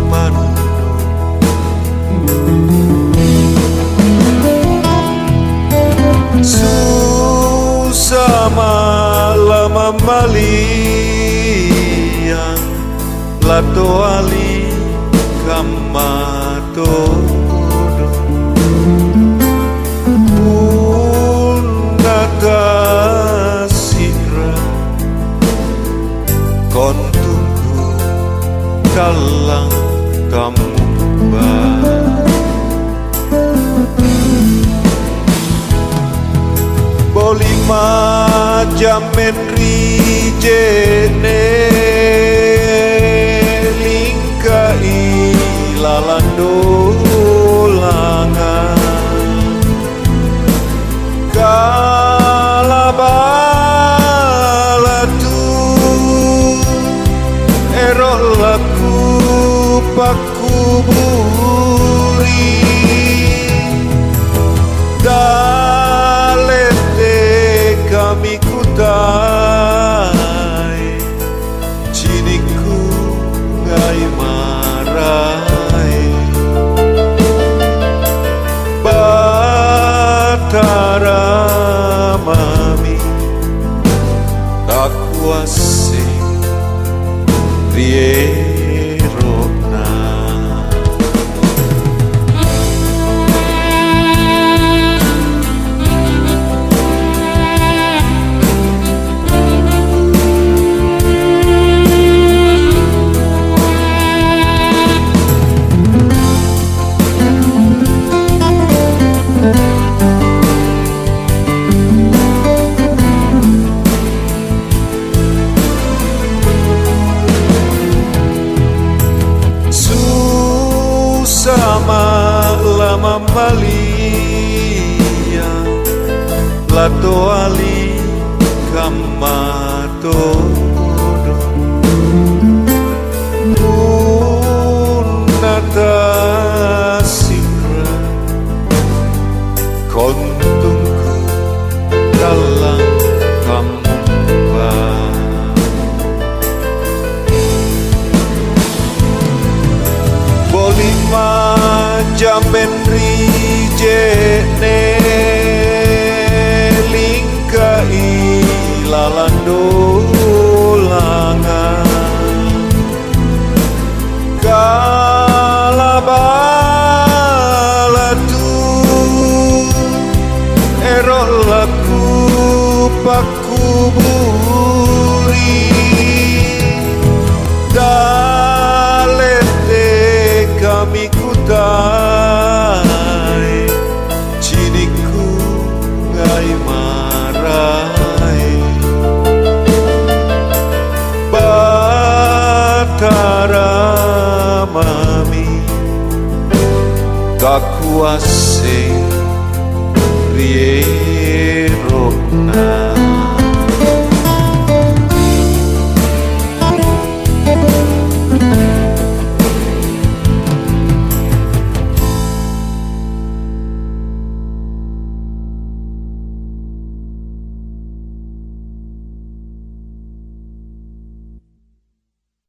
manu susah malam maliang lato ali kamato kon tunggu dalang kembang bolima jamen rijene lingkai lalando langan laku paku buri dalete kami kutai ciniku ngai marai batara mami tak kuasa Rierona lama malia lato ali kamato nata sikra kontungku dalam kembang bolima jamen rijene lingkai lalando langan kalabalatu erok laku paku buri dalete kami kutai ciniku ngai marai batara mami tak kuasa